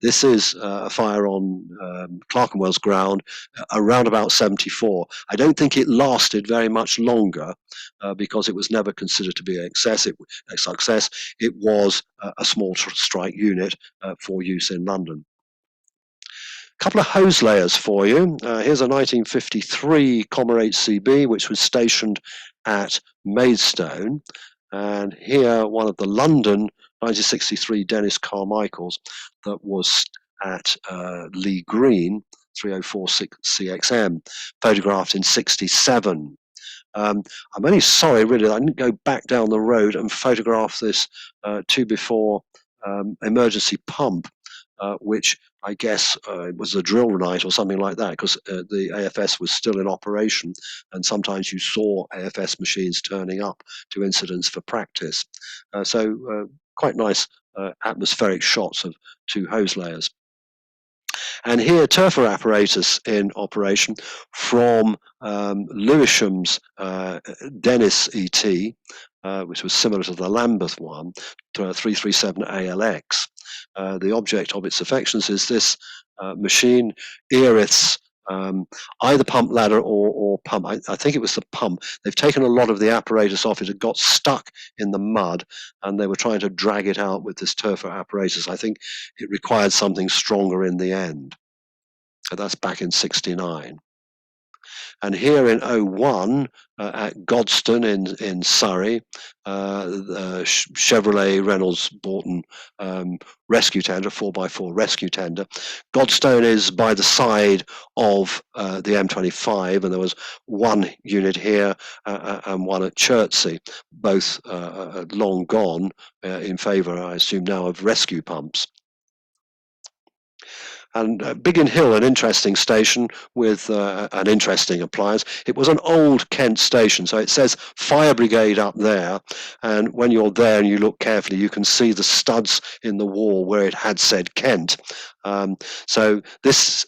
This is a fire on Clerkenwell's ground around about 74. I don't think it lasted very much longer because it was never considered to be a success. It was a small strike unit for use in London. A couple of hose layers for you. Here's a 1953 Commer HCB which was stationed at Maidstone. And here, one of the London 1963 Dennis Carmichaels that was at Lee Green, 3046 CXM, photographed in 67. I'm only sorry, really, I didn't go back down the road and photograph this 2 before emergency pump, which I guess was a drill night or something like that, because the AFS was still in operation, and sometimes you saw AFS machines turning up to incidents for practice. So quite nice atmospheric shots of 2 hose layers. And here, Tirfor Apparatus in operation from Lewisham's Dennis ET, which was similar to the Lambeth one, to a 337 ALX. The object of its affections is this machine, Erith's either pump ladder or pump. I think it was the pump. They've taken a lot of the apparatus off. It had got stuck in the mud, and they were trying to drag it out with this Tirfor apparatus. I think it required something stronger in the end. So that's back in 69. And here in 01 at Godstone in Surrey, Chevrolet Reynolds Borton rescue tender, 4x4 rescue tender. Godstone is by the side of the M25, and there was one unit here and one at Chertsey, both long gone in favour, I assume now, of rescue pumps. And Biggin Hill, an interesting station with an interesting appliance. It was an old Kent station, so it says fire brigade up there, and when you're there and you look carefully, you can see the studs in the wall where it had said Kent. So this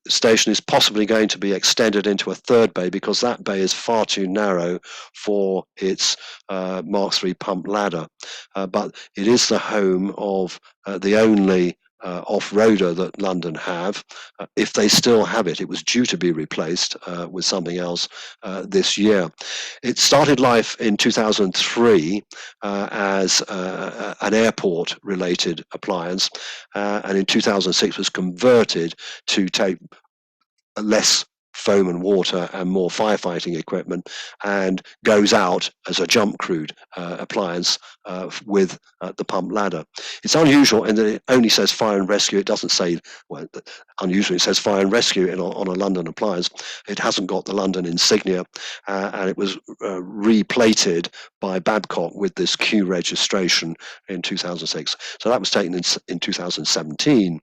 station is possibly going to be extended into a 3rd bay, because that bay is far too narrow for its Mark III pump ladder. But it is the home of the only off-roader that London have, if they still have it. It was due to be replaced with something else this year. It started life in 2003 as an airport-related appliance, and in 2006 was converted to take less foam and water and more firefighting equipment, and goes out as a jump crude appliance with the pump ladder. It's unusual in that it only says fire and rescue. It doesn't say, well, unusually it says fire and rescue on a London appliance. It hasn't got the London insignia, and it was replated by Babcock with this Q registration in 2006. So that was taken in 2017.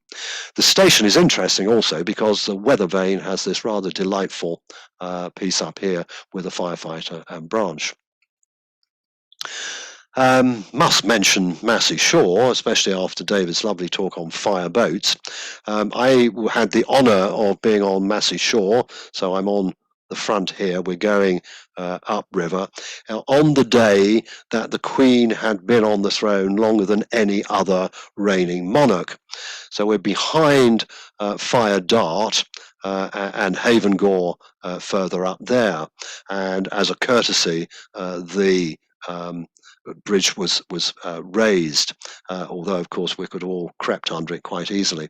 The station is interesting also because the weather vane has this rather delightful piece up here with a firefighter and branch. Must mention Massey Shore, especially after David's lovely talk on fire boats. I had the honour of being on Massey Shore, so I'm on the front here. We're going upriver on the day that the Queen had been on the throne longer than any other reigning monarch. So we're behind Fire Dart and Haven Gore further up there, and as a courtesy, the bridge was raised, although of course we could all crept under it quite easily.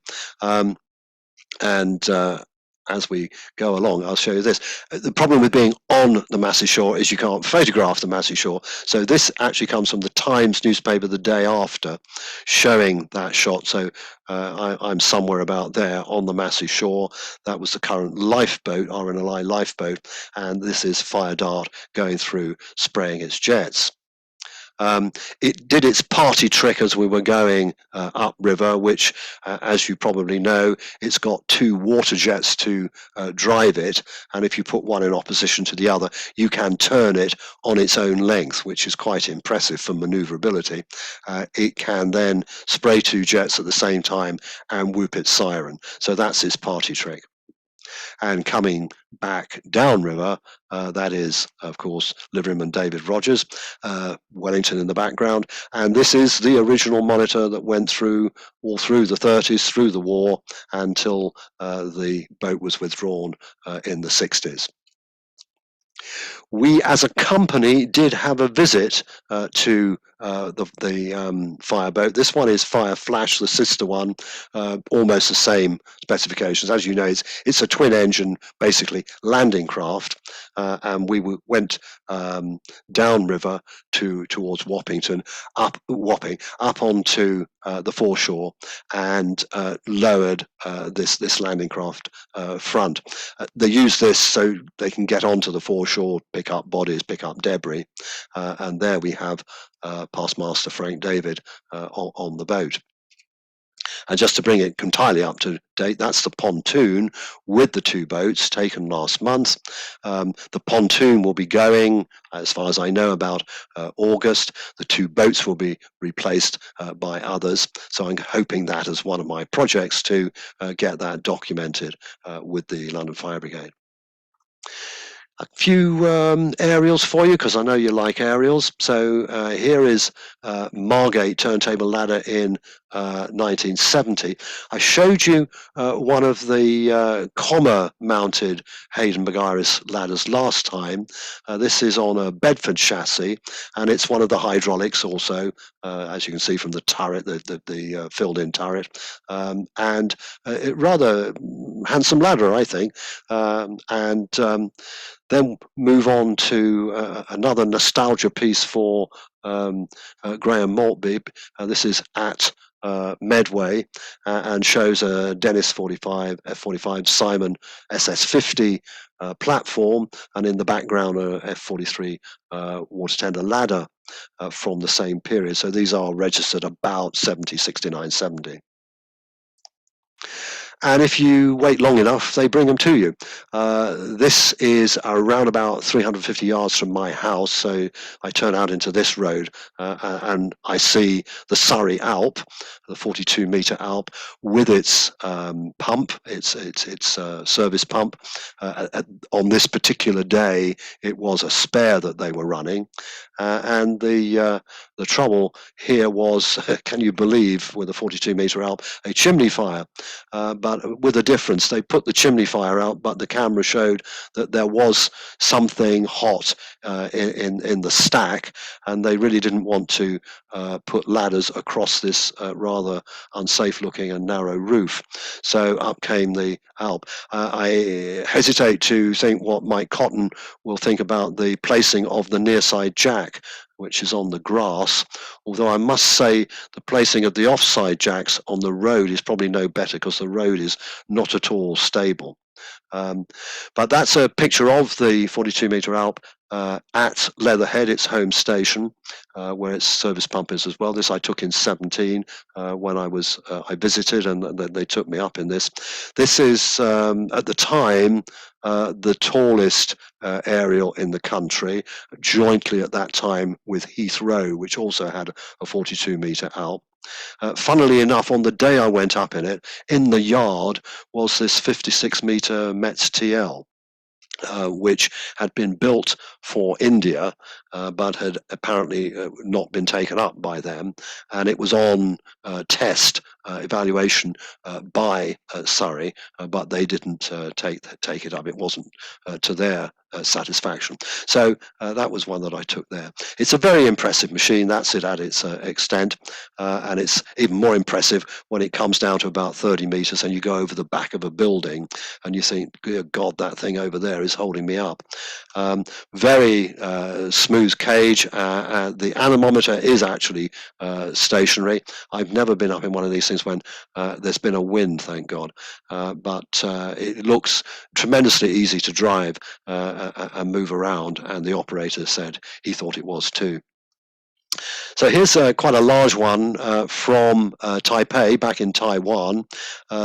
As we go along, I'll show you this. The problem with being on the Massey Shore is you can't photograph the Massey Shore. So this actually comes from the Times newspaper the day after, showing that shot. So I'm somewhere about there on the Massey Shore. That was the current lifeboat, RNLI lifeboat, and this is Fire Dart going through, spraying its jets. It did its party trick as we were going upriver, which, as you probably know, it's got two water jets to drive it, and if you put one in opposition to the other, you can turn it on its own length, which is quite impressive for maneuverability. It can then spray two jets at the same time and whoop its siren. So that's its party trick. And coming back downriver, that is, of course, Liveryman David Rogers, Wellington in the background. And this is the original monitor that went through all through the 30s, through the war, until the boat was withdrawn in the 60s. We, as a company, did have a visit to the fireboat. This one is Fire Flash, the sister one, almost the same specifications. As you know, it's a twin-engine, basically, landing craft, and we went downriver towards Wapping, up onto the foreshore, and lowered this landing craft front. They use this so they can get onto the foreshore, pick up bodies, pick up debris, and there we have Past Master Frank David on the boat. And just to bring it entirely up to date, that's the pontoon with the two boats taken last month. The pontoon will be going, as far as I know, about August. The two boats will be replaced by others. So I'm hoping that as one of my projects to get that documented with the London Fire Brigade. A few aerials for you, because I know you like aerials. So here is Margate turntable ladder in 1970. I showed you one of the comma-mounted Hayden Magirus ladders last time. This is on a Bedford chassis, and it's one of the hydraulics also, as you can see from the turret, the filled-in turret, and a rather handsome ladder, I think, then move on to another nostalgia piece for Graham Maltby. This is at Medway, and shows a Dennis 45 F45 Simon SS50 platform, and in the background a F43 water tender ladder from the same period. So these are registered about 70, 69, 70. And if you wait long enough, they bring them to you. This is around about 350 yards from my house, so I turn out into this road and I see the Surrey ALP, the 42-meter ALP, with its pump, its service pump. On this particular day, it was a spare that they were running, and the The trouble here was, can you believe, with a 42-meter Alp, a chimney fire, but with a difference. They put the chimney fire out, but the camera showed that there was something hot in the stack, and they really didn't want to put ladders across this rather unsafe-looking and narrow roof. So up came the Alp. I hesitate to think what Mike Cotton will think about the placing of the near side jack, which is on the grass, although I must say the placing of the offside jacks on the road is probably no better, because the road is not at all stable. But that's a picture of the 42-meter Alp at Leatherhead, its home station, where its service pump is as well. This I took in 17 when I visited, and they took me up in this. This is at the time the tallest aerial in the country, jointly at that time with Heathrow, which also had a 42-meter Alp. Funnily enough, on the day I went up in it, in the yard was this 56-meter Metz TL, which had been built for India, but had apparently not been taken up by them, and it was on test evaluation by Surrey, but they didn't take it up. It wasn't to their satisfaction. So that was one that I took there. It's a very impressive machine. That's it at its extent, and it's even more impressive when it comes down to about 30 meters and you go over the back of a building and you think, good God, that thing over there is holding me up. Very smooth cage. The anemometer is actually stationary. I've never been up in one of these things when there's been a wind, thank God, but it looks tremendously easy to drive and move around, and the operator said he thought it was too. So here's quite a large one from Taipei, back in Taiwan.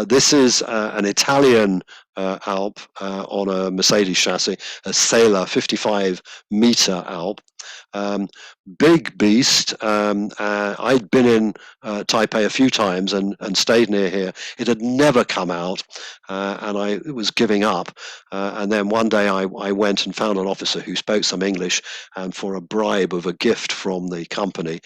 This is an Italian Alp on a Mercedes chassis, a Sailor 55-meter Alp. Big beast. I'd been in Taipei a few times and stayed near here. It had never come out, and I was giving up. And then one day I went and found an officer who spoke some English, and for a bribe of a gift from the company,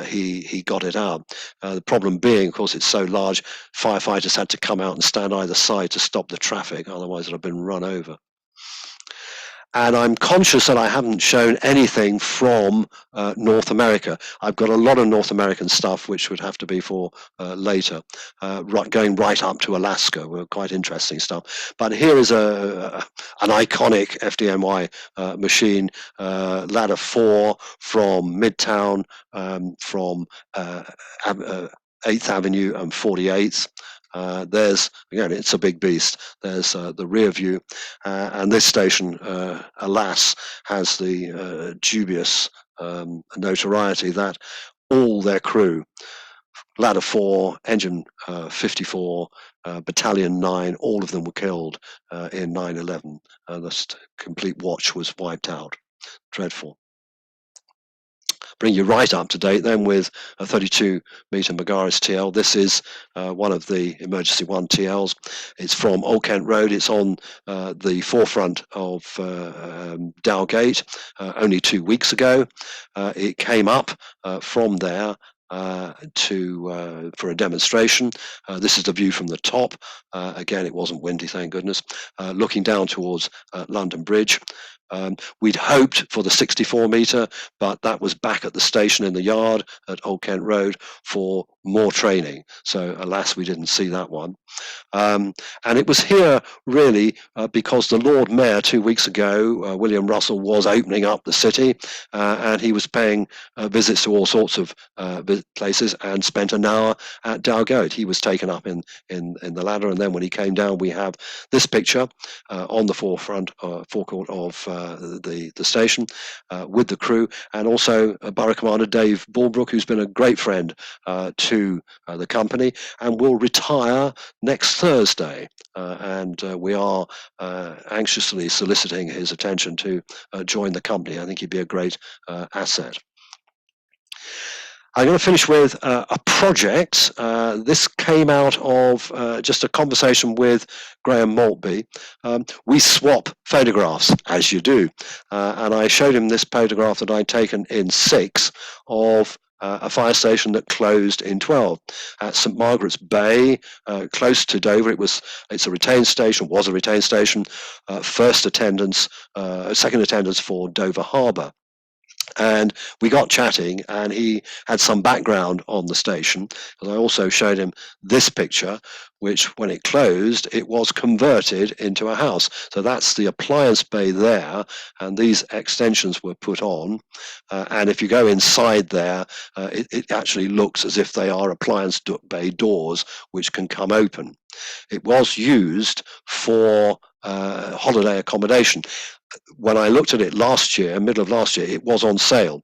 he got it out. The problem being, of course, it's so large, firefighters had to come out and stand either side to stop the traffic, otherwise it would have been run over. And I'm conscious that I haven't shown anything from North America. I've got a lot of North American stuff, which would have to be for later, going right up to Alaska. We're quite interesting stuff. But here is an iconic FDNY machine, Ladder 4 from Midtown, from 8th Avenue and 48th. There's, again, it's a big beast. There's the rear view, and this station, alas, has the dubious notoriety that all their crew, Ladder 4, Engine 54, Battalion 9, all of them were killed in 9/11. The complete watch was wiped out. Dreadful. Bring you right up to date then with a 32-meter Magirus TL. This is one of the Emergency 1 TLs. It's from Old Kent Road. It's on the forefront of Dowgate only 2 weeks ago. It came up from there for a demonstration. This is the view from the top. Again, it wasn't windy, thank goodness. Looking down towards London Bridge. We'd hoped for the 64-meter, but that was back at the station in the yard at Old Kent Road for more training. So alas, we didn't see that one. And it was here really because the Lord Mayor 2 weeks ago, William Russell, was opening up the city, and he was paying visits to all sorts of places, and spent an hour at Dowgate. He was taken up in the ladder, and then when he came down, we have this picture on the forecourt of the station with the crew, and also Borough Commander Dave Bulbrook, who's been a great friend to the company and will retire next Thursday. And we are anxiously soliciting his attention to join the company. I think he'd be a great asset. I'm going to finish with a project. This came out of just a conversation with Graham Maltby. We swap photographs, as you do. And I showed him this photograph that I'd taken in 6 of a fire station that closed in 12 at St Margaret's Bay, close to Dover. It's a retained station, was a retained station. Second attendance for Dover Harbour. And we got chatting, and he had some background on the station. And I also showed him this picture, which when it closed, it was converted into a house. So that's the appliance bay there, and these extensions were put on. And if you go inside there, it actually looks as if they are appliance bay doors, which can come open. It was used for holiday accommodation. When I looked at it last year, middle of last year, it was on sale.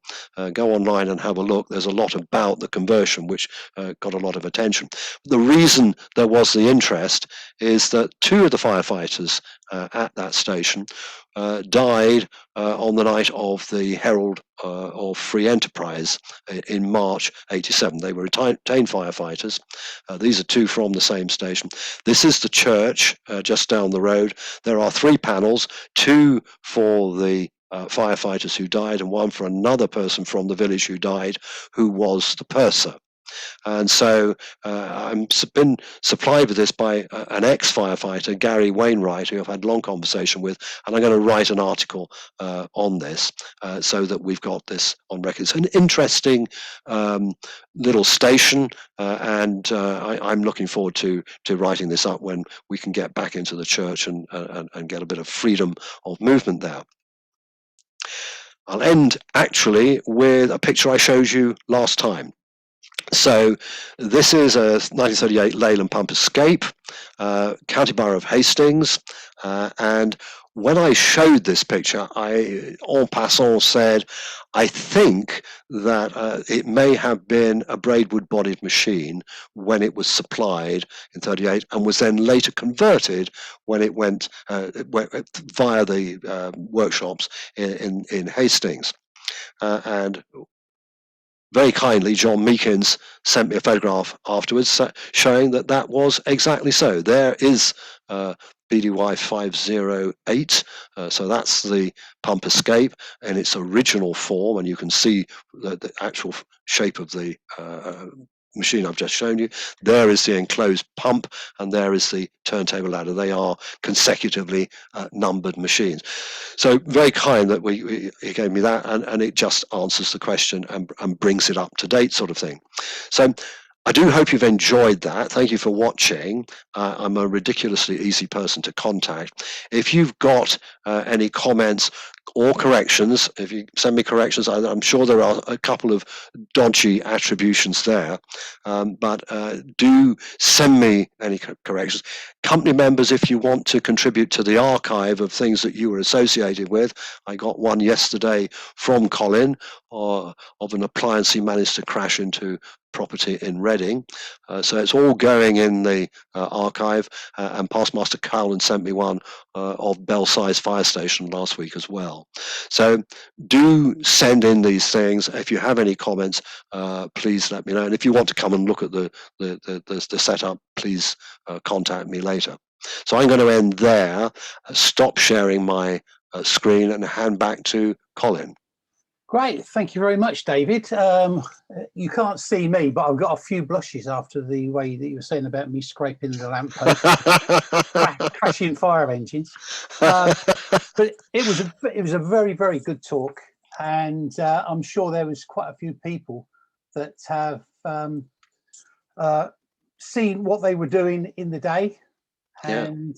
Go online and have a look. There's a lot about the conversion, which got a lot of attention. The reason there was the interest is that two of the firefighters at that station died on the night of the Herald of Free Enterprise in March '87. They were retained firefighters. These are two from the same station. This is the church just down the road. There are 3 panels, 2 for the firefighters who died and 1 for another person from the village who died, who was the purser. And so I'm been supplied with this by an ex-firefighter, Gary Wainwright, who I've had a long conversation with, and I'm going to write an article on this so that we've got this on record. It's an interesting little station, and I'm looking forward to writing this up when we can get back into the church and get a bit of freedom of movement there. I'll end actually with a picture I showed you last time. So this is a 1938 Leyland Pump Escape, County Borough of Hastings, and when I showed this picture, I en passant said, I think that it may have been a braidwood bodied machine when it was supplied in 38 and was then later converted when it went via the workshops in Hastings. And very kindly, John Meekins sent me a photograph afterwards showing that that was exactly so. There is BDY 508, so that's the pump escape in its original form, and you can see the actual shape of the machine I've just shown you. There is the enclosed pump, and there is the turntable ladder. They are consecutively numbered machines. So very kind that he gave me that, and it just answers the question and brings it up to date, sort of thing. So I do hope you've enjoyed that. Thank you for watching. I'm a ridiculously easy person to contact. If you've got any comments or corrections, if you send me corrections, I'm sure there are a couple of dodgy attributions there, but do send me any corrections. Company members, if you want to contribute to the archive of things that you were associated with, I got one yesterday from Colin of an appliance he managed to crash into property in Reading. So it's all going in the archive, and Past Master Cowland sent me one of Belsize Fire Station last week as well. So do send in these things. If you have any comments, please let me know. And if you want to come and look at the setup, please contact me later. So I'm going to end there, stop sharing my screen and hand back to Colin. Great, thank you very much, David. You can't see me, but I've got a few blushes after the way that you were saying about me scraping the lamppost, crashing fire engines. But it was a very, very good talk, and I'm sure there was quite a few people that have seen what they were doing in the day, and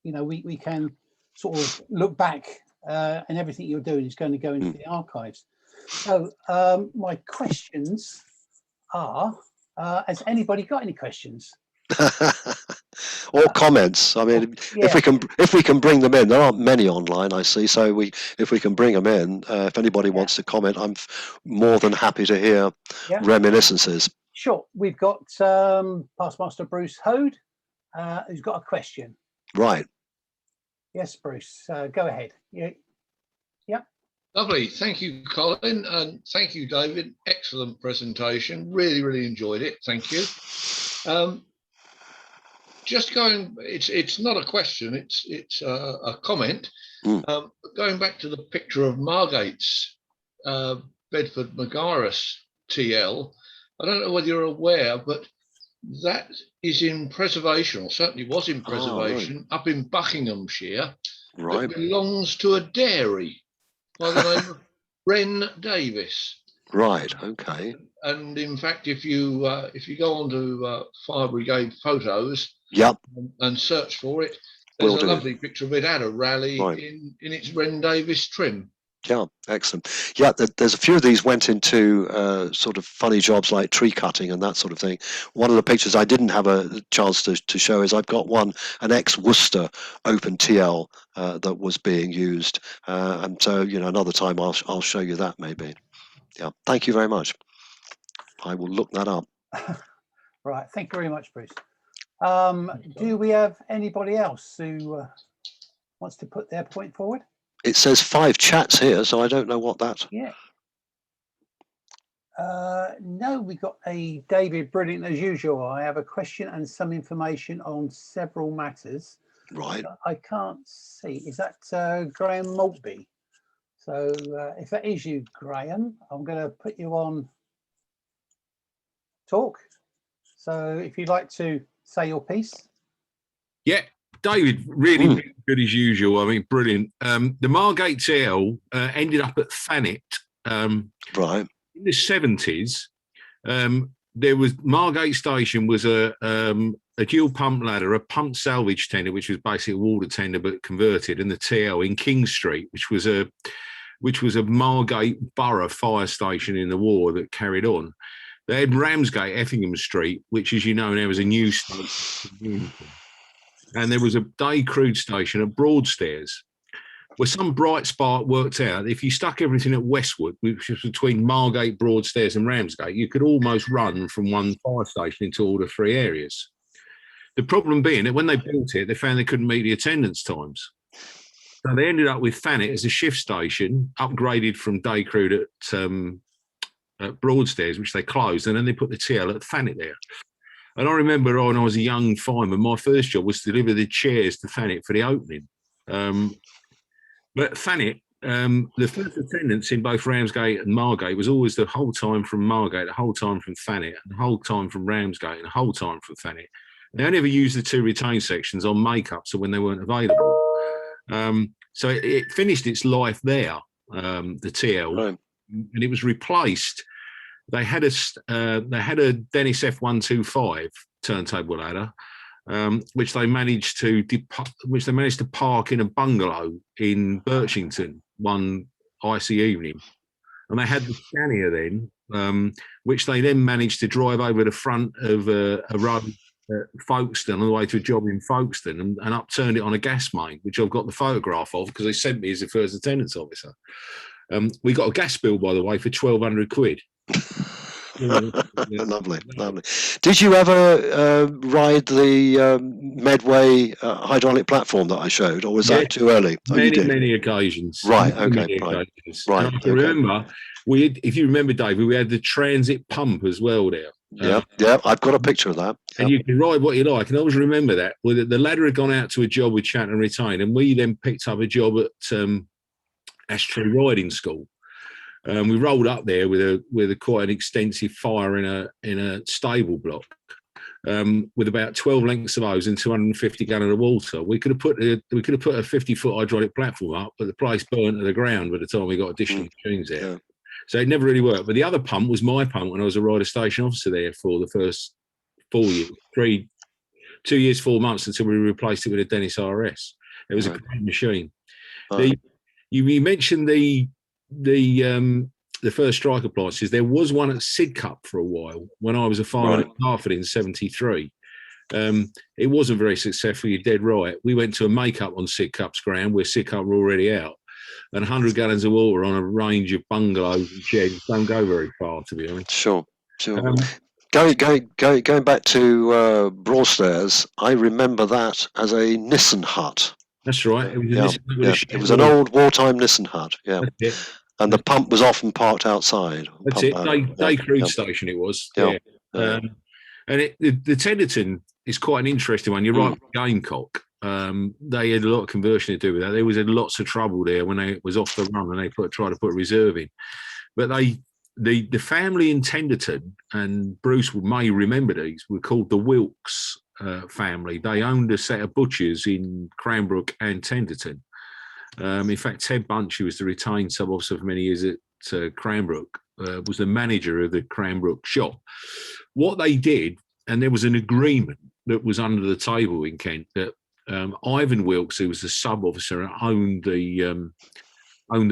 you know, we can sort of look back. And everything you're doing is going to go into the archives. So my questions are, has anybody got any questions? Or comments? I mean, if we can bring them in, there aren't many online, I see. So if we can bring them in, if anybody wants to comment, I'm more than happy to hear reminiscences. Sure, we've got Past Master Bruce Hode, who's got a question. Right. Yes, Bruce, go ahead. Yeah. Lovely. Thank you, Colin. And thank you, David. Excellent presentation. Really, really enjoyed it. Thank you. Just going, it's not a question, it's a comment. Going back to the picture of Margate's Bedford Magirus TL. I don't know whether you're aware, but that is in preservation, or certainly was in preservation, up in Buckinghamshire. Right. That belongs to a dairy by the name of Wren Davis. Right. Okay. And in fact, if you go onto Fire Brigade photos, Yep, and search for it, there's will a do. lovely picture of it at a rally Right. in its Wren Davis trim. Yeah, excellent. Yeah, there's a few of these went into sort of funny jobs like tree cutting and that sort of thing. One of the pictures I didn't have a chance to show is I've got an ex-Worcester open TL that was being used, and so another time I'll show you that maybe. Yeah, thank you very much. I will look that up. Right, thank you very much, Bruce. Do we have anybody else who wants to put their point forward? It says 5 chats here, so I don't know what that. Yeah. No, we got a David, brilliant as usual. I have a question and some information on several matters. Right. I can't see. Is that Graham Maltby? So if that is you, Graham, I'm going to put you on talk. So if you'd like to say your piece. Yeah, David, really good as usual. I mean, brilliant. The Margate TL ended up at Thanet. Right. In the 70s, there was Margate Station was a dual pump ladder, a pump salvage tender, which was basically a water tender but converted, and the TL in King Street, which was a Margate Borough fire station in the war that carried on. They had Ramsgate, Effingham Street, which, as you know now, is a new station. And there was a day crude station at Broadstairs, where some bright spark worked out if you stuck everything at Westwood, which is between Margate, Broadstairs and Ramsgate, you could almost run from one fire station into all the 3 areas. The problem being that when they built it, they found they couldn't meet the attendance times. So they ended up with Thanet as a shift station, upgraded from day crude at Broadstairs, which they closed, and then they put the TL at Thanet there. And I remember when I was a young fireman, my first job was to deliver the chairs to Thanet for the opening. But Thanet, the first attendance in both Ramsgate and Margate was always the whole time from Margate, the whole time from Thanet, and the whole time from Ramsgate, and the whole time from Thanet. They only ever used the 2 retained sections on make-up, so when they weren't available. So it finished its life there, the TL, Right. and it was replaced. They had a Dennis F125 turntable ladder, which they managed to park in a bungalow in Birchington one icy evening, and they had the Scania then, which they then managed to drive over the front of a road at Folkestone on the way to a job in Folkestone and upturned it on a gas main, which I've got the photograph of because they sent me as the first attendance officer. We got a gas bill, by the way, for 1,200 quid. Lovely, lovely. Did you ever ride the Medway hydraulic platform that I showed, or was that too early? Many occasions. Right, Many okay, occasions. right. And I can remember, if you remember, David, we had the transit pump as well there. Yeah, I've got a picture of that. And you can ride what you like. And I always remember that. Well, the ladder had gone out to a job with Chatton Retain, and we then picked up a job at Ashtray Riding School. We rolled up there with quite an extensive fire in a stable block, with about 12 lengths of hose and 250 gallon of water. We could have put a 50-foot hydraulic platform up, but the place burnt to the ground by the time we got additional machines there. Yeah. So it never really worked. But the other pump was my pump when I was a rider station officer there for the first 4 years, 2 years, 4 months until we replaced it with a Dennis RS. It was a great machine. You mentioned the first strike appliances. There was one at Sidcup for a while when I was a fireman at Harford in '73. It wasn't very successful. You're dead right. We went to a make-up on Sidcup's ground where Sidcup were already out, and 100 gallons of water on a range of bungalows and sheds don't go very far, to be honest. Sure. Going back to Broadstairs, I remember that as a Nissan hut. That's right. It was an old wartime Nissan hut. Yeah. And the pump was often parked outside. That's it. Day crude station it was. Yeah. And the Tenderton is quite an interesting one. You're right, Gamecock. They had a lot of conversion to do with that. There was lots of trouble there when they was off the run and they tried to put a reserve in. But the family in Tenderton, and Bruce may remember these, were called the Wilkes family. They owned a set of butchers in Cranbrook and Tenderton. In fact, Ted Bunch, who was the retained sub-officer for many years at Cranbrook, was the manager of the Cranbrook shop. What they did, and there was an agreement that was under the table in Kent that Ivan Wilkes, who was the sub-officer, owned the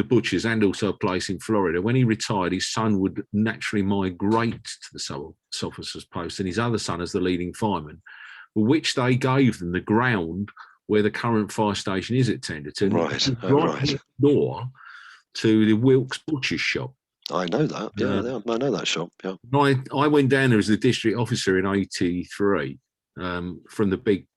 butchers and also a place in Florida. When he retired, his son would naturally migrate to the sub-officer's post, and his other son as the leading fireman, which they gave them the ground where the current fire station is at Tenderton, right next door to the Wilkes Butcher's shop. I know that. Yeah, I know that shop. Yeah. I went down there as the district officer in '83 from the B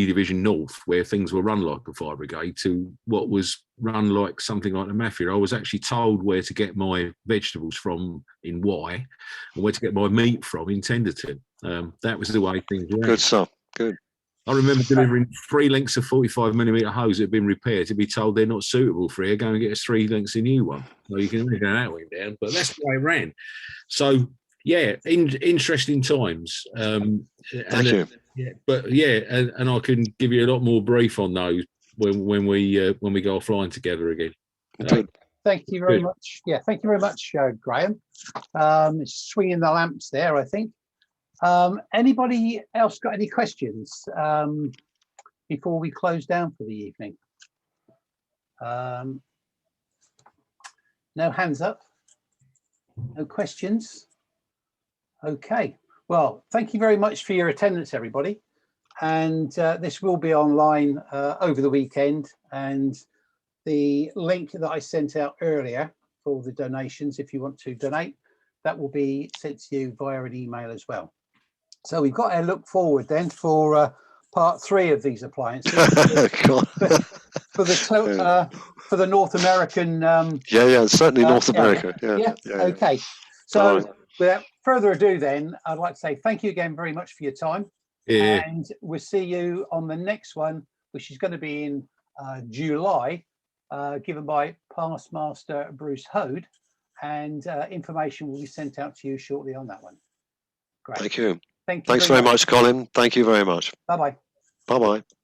Division North, where things were run like a fire brigade, to what was run like something like the mafia. I was actually told where to get my vegetables from in Y and where to get my meat from in Tenderton. That was the way things were. Good stuff. Good. I remember delivering 3 links of 45mm hose that had been repaired to be told they're not suitable for here. Go and get us 3 links of new one. Well, you can only go that way down, but that's the way it ran. So, yeah, interesting times. Thank you. And I can give you a lot more brief on those when we go offline together again. Thank you very much. Yeah, thank you very much, Graham. Swinging the lamps there, I think. Anybody else got any questions before we close down for the evening? No hands up, no questions. Okay, well, thank you very much for your attendance, everybody. And this will be online over the weekend, and the link that I sent out earlier for the donations, if you want to donate, that will be sent to you via an email as well. So we've got to look forward then for part 3 of these appliances for the North American. Certainly North America. Yeah. Okay. So without further ado, then I'd like to say thank you again very much for your time. Yeah. And we'll see you on the next one, which is going to be in July, given by Past Master Bruce Hode, and information will be sent out to you shortly on that one. Great. Thank you. Thanks very much, Colin. Thank you very much. Bye-bye. Bye-bye.